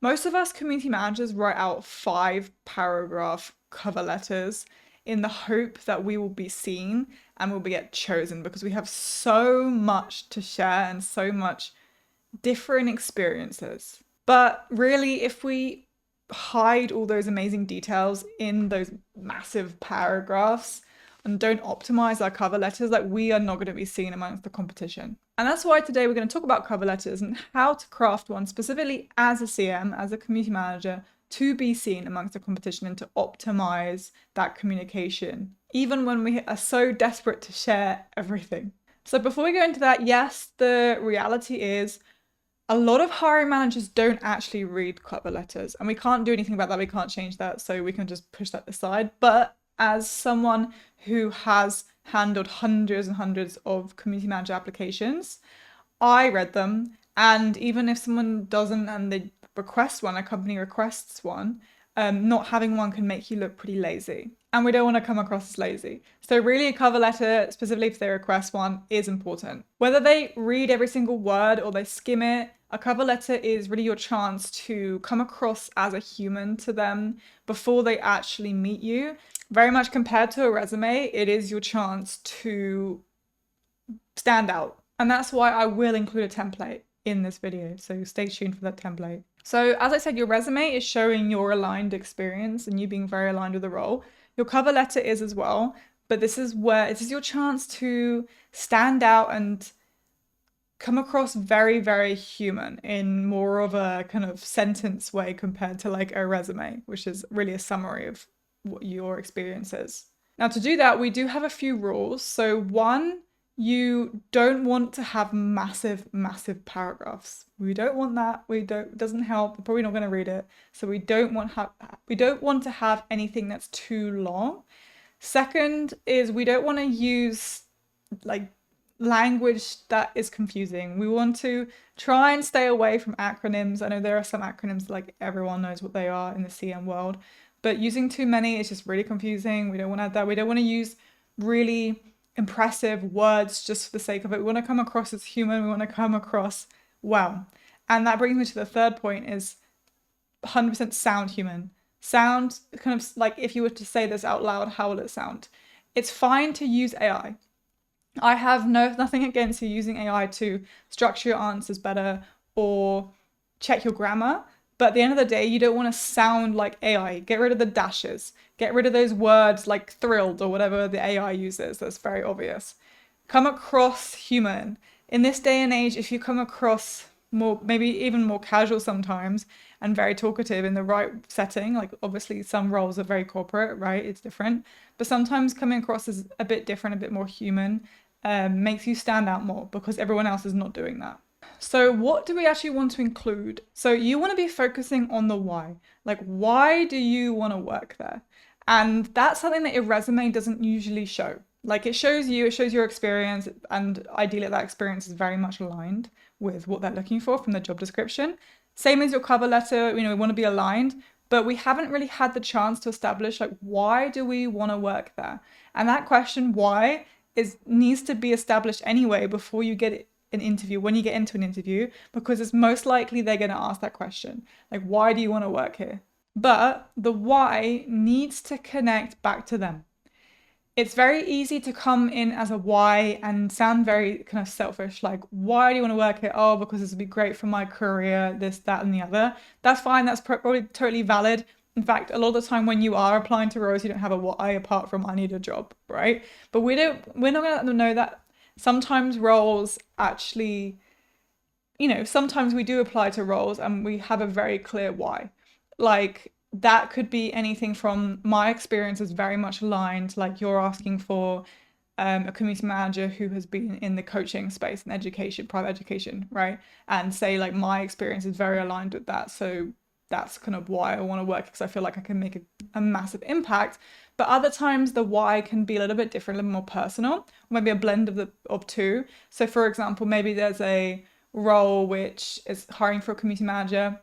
Most of us community managers write out 5-paragraph cover letters in the hope that we will be seen and will be get chosen because we have so much to share and so much different experiences. But really, if we hide all those amazing details in those massive paragraphs and don't optimize our cover letters, like we are not going to be seen amongst the competition. And that's why today we're going to talk about cover letters and how to craft one specifically as a CM, as a community manager, to be seen amongst the competition and to optimize that communication, even when we are so desperate to share everything. So before we go into that, yes, the reality is a lot of hiring managers don't actually read cover letters, and we can't do anything about that. We can't change that, so we can just push that aside. But as someone who has handled hundreds and hundreds of community manager applications, I read them, and even if someone doesn't and they request one, a company requests one, not having one can make you look pretty lazy. And we don't want to come across as lazy. So really a cover letter, specifically if they request one, is important. Whether they read every single word or they skim it, a cover letter is really your chance to come across as a human to them before they actually meet you. Very much compared to a resume, it is your chance to stand out. And that's why I will include a template in this video, so stay tuned for that template. So as I said, your resume is showing your aligned experience and you being very aligned with the role. Your cover letter is as well, but this is your chance to stand out and come across very, very human in more of a kind of sentence way compared to like a resume, which is really a summary of what your experience is. Now to do that, we do have a few rules. So one, you don't want to have massive, massive paragraphs. We don't want that. It doesn't help. We're probably not going to read it. So we don't want to have anything that's too long. Second is we don't want to use like language that is confusing. We want to try and stay away from acronyms. I know there are some acronyms like everyone knows what they are in the CM world, but using too many is just really confusing. We don't want to have that. We don't want to use really impressive words just for the sake of it. We want to come across as human. We want to come across well. And that brings me to the third point is 100% sound human. Sound kind of like if you were to say this out loud, how will it sound? It's fine to use AI. I have nothing against you using AI to structure your answers better or check your grammar. But at the end of the day, you don't want to sound like AI. Get rid of the dashes. Get rid of those words like thrilled or whatever the AI uses. That's very obvious. Come across human. In this day and age, if you come across more, maybe even more casual sometimes and very talkative in the right setting, like obviously some roles are very corporate, right? It's different. But sometimes coming across as a bit different, a bit more human, makes you stand out more because everyone else is not doing that. So what do we actually want to include? So you want to be focusing on the why. Like, why do you want to work there? And that's something that your resume doesn't usually show. Like it shows your experience, and ideally that experience is very much aligned with what they're looking for from the job description. Same as your cover letter, we want to be aligned, but we haven't really had the chance to establish like, why do we want to work there? And that question, why, needs to be established anyway before you get an interview, when you get into an interview, because it's most likely they're going to ask that question. Like, why do you want to work here? But the why needs to connect back to them. It's very easy to come in as a why and sound very kind of selfish, like, why do you want to work here? Oh, because this would be great for my career, this, that, and the other. That's fine. That's probably totally valid. In fact, a lot of the time when you are applying to roles, you don't have a why apart from I need a job, right? But we're not going to let them know that sometimes roles actually, sometimes we do apply to roles and we have a very clear why. Like that could be anything from my experience is very much aligned, like you're asking for a community manager who has been in the coaching space and education, private education, right? And say like my experience is very aligned with that. So that's kind of why I want to work because I feel like I can make a massive impact. But other times the why can be a little bit different, a little more personal, or maybe a blend of two. So for example, maybe there's a role which is hiring for a community manager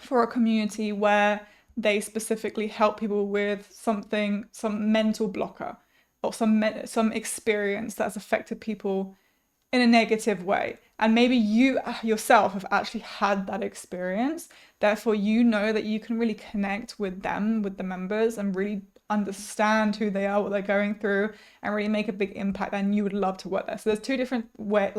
for a community where they specifically help people with some mental blocker or some experience that's affected people in a negative way. And maybe you yourself have actually had that experience. Therefore, you know that you can really connect with them, with the members, and really understand who they are, what they're going through, and really make a big impact. And you would love to work there. So there's two different ways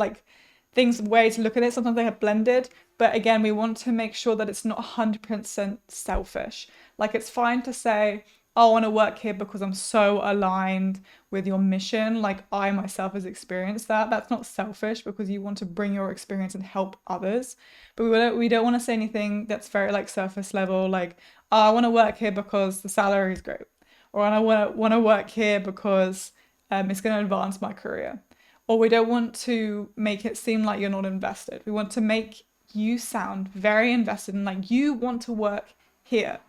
to look at it. Sometimes they have blended, but again, we want to make sure that it's not 100% selfish. Like, it's fine to say, oh, I want to work here because I'm so aligned with your mission. Like, I myself has experienced that. That's not selfish, because you want to bring your experience and help others. But we don't want to say anything that's very like surface level, like, oh, I want to work here because the salary is great, or I want to work here because it's going to advance my career. Or we don't want to make it seem like you're not invested. We want to make you sound very invested and like you want to work here.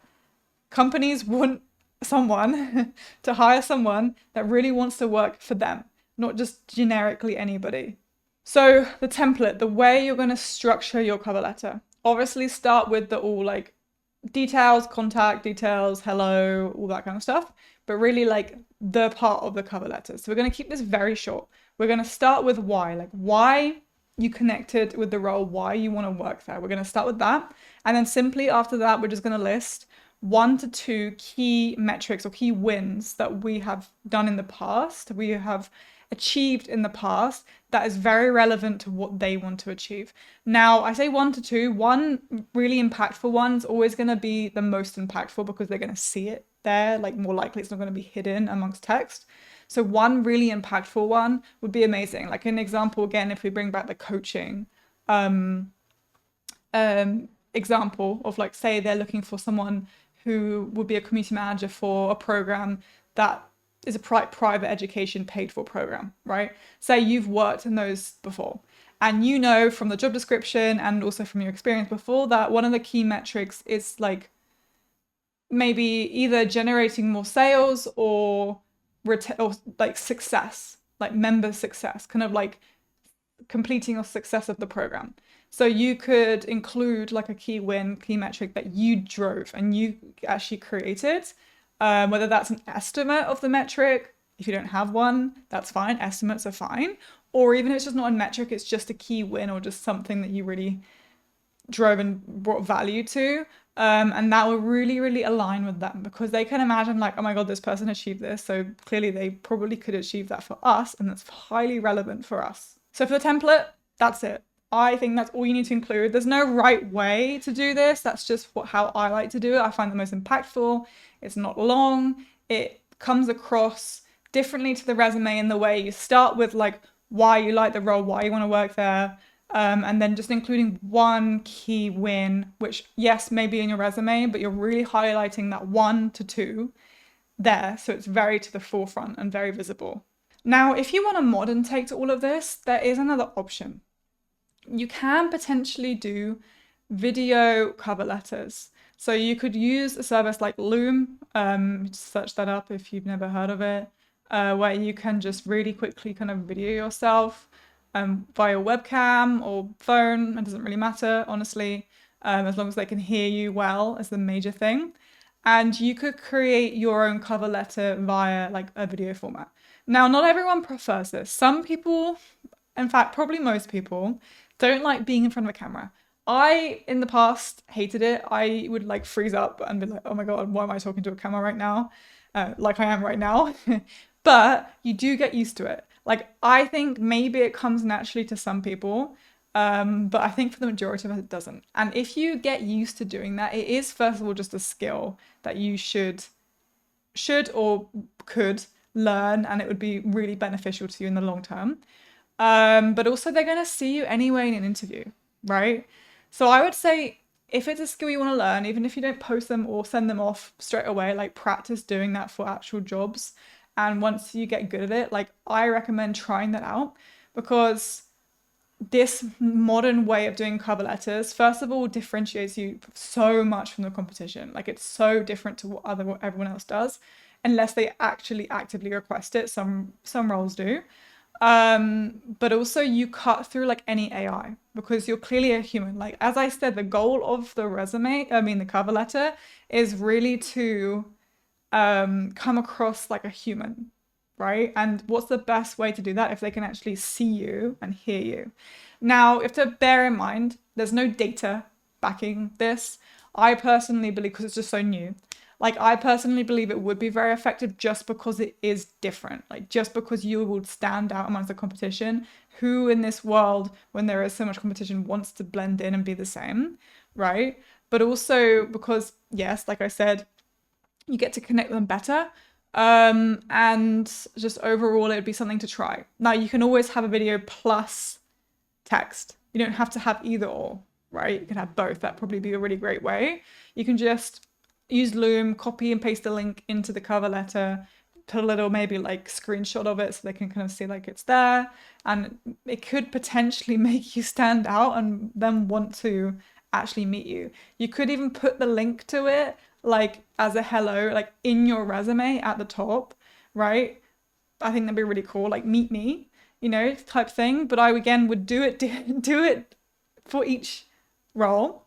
Companies want someone to hire someone that really wants to work for them, not just generically anybody. So the template, the way you're going to structure your cover letter, obviously start with the all like details, contact details, hello, all that kind of stuff, but really like the part of the cover letter. So we're going to keep this very short. We're going to start with why, like why you connected with the role, why you want to work there. We're going to start with that. And then simply after that, we're just going to list 1 to 2 key metrics or key wins that we have done in the past, we have achieved in the past, that is very relevant to what they want to achieve. Now, I say 1 to 2, one really impactful one's always going to be the most impactful because they're going to see it there, like more likely it's not going to be hidden amongst text. So one really impactful one would be amazing. Like an example, again, if we bring back the coaching example of like, say they're looking for someone who would be a community manager for a program that is a private education paid for program, right? Say you've worked in those before and you know from the job description and also from your experience before that one of the key metrics is like maybe either generating more sales or like success, like member success, kind of like completing or success of the program. So you could include like a key win, key metric that you drove and you actually created, whether that's an estimate of the metric. If you don't have one, that's fine. Estimates are fine. Or even if it's just not a metric, it's just a key win or just something that you really drove and brought value to. And that will really, really align with them because they can imagine like, oh my God, this person achieved this. So clearly they probably could achieve that for us. And that's highly relevant for us. So for the template, that's it. I think that's all you need to include. There's no right way to do this. That's just how I like to do it. I find the most impactful. It's not long. It comes across differently to the resume in the way you start with like why you like the role, why you want to work there. And then just including one key win, which yes, may be in your resume, but you're really highlighting that 1 to 2 there. So it's very to the forefront and very visible. Now, if you want a modern take to all of this, there is another option. You can potentially do video cover letters. So you could use a service like Loom, search that up if you've never heard of it, where you can just really quickly kind of video yourself via webcam or phone. It doesn't really matter, honestly, as long as they can hear you well is the major thing. And you could create your own cover letter via like a video format. Now, not everyone prefers this. Some people, in fact, probably most people, don't like being in front of a camera. I, in the past, hated it. I would like freeze up and be like, oh my God, why am I talking to a camera right now? Like I am right now. But you do get used to it. Like, I think maybe it comes naturally to some people, but I think for the majority of us, it doesn't. And if you get used to doing that, it is, first of all, just a skill that you should or could learn, and it would be really beneficial to you in the long term. But also they're going to see you anyway in an interview, right? So I would say if it's a skill you want to learn, even if you don't post them or send them off straight away, like practice doing that for actual jobs. And once you get good at it, like I recommend trying that out because this modern way of doing cover letters, first of all, differentiates you so much from the competition. Like it's so different to what everyone else does, unless they actually actively request it. Some roles do. But also you cut through like any AI because you're clearly a human. Like, as I said, the goal of the the cover letter is really to come across like a human. right? And what's the best way to do that if they can actually see you and hear you? Now, you have to bear in mind, there's no data backing this. I personally believe, because it's just so new, like I personally believe it would be very effective just because it is different. Like just because you would stand out amongst the competition. Who in this world, when there is so much competition, wants to blend in and be the same, right? But also because, yes, like I said, you get to connect with them better. And just overall, it would be something to try. Now, you can always have a video plus text. You don't have to have either or, right? You can have both. That'd probably be a really great way. You can just use Loom, copy and paste the link into the cover letter, put a little maybe like screenshot of it so they can kind of see like it's there. And it could potentially make you stand out and then want to actually meet you. You could even put the link to it like as a hello, like in your resume at the top, right? I think that'd be really cool, like meet me, type thing. But I again would do it for each role.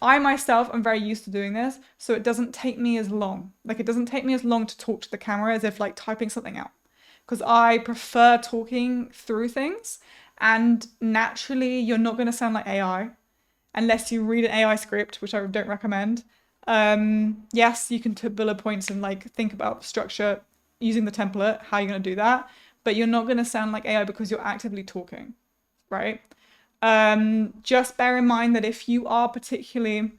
I myself am very used to doing this, so it doesn't take me as long. Like it doesn't take me as long to talk to the camera as if like typing something out, because I prefer talking through things. And naturally, you're not going to sound like AI unless you read an AI script, which I don't recommend. Yes, you can put bullet points and like think about structure using the template, how you're going to do that, but you're not going to sound like AI because you're actively talking, right? Just bear in mind that if you are particularly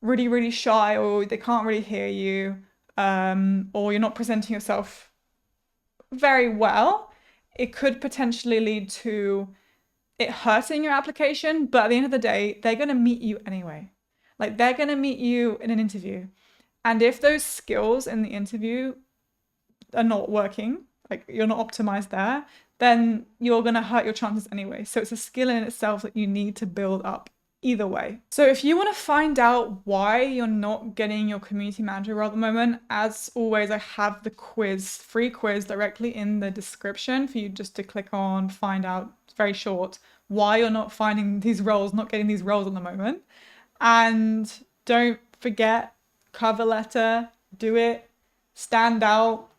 really, really shy or they can't really hear you, or you're not presenting yourself very well, it could potentially lead to it hurting your application. But at the end of the day, they're going to meet you anyway. Like they're going to meet you in an interview. And if those skills in the interview are not working, like you're not optimized there, then you're going to hurt your chances anyway. So it's a skill in itself that you need to build up either way. So if you want to find out why you're not getting your community manager role at the moment, as always, I have the free quiz directly in the description for you just to click on, find out, it's very short, why you're not finding these roles, not getting these roles at the moment. And don't forget, cover letter, do it, stand out,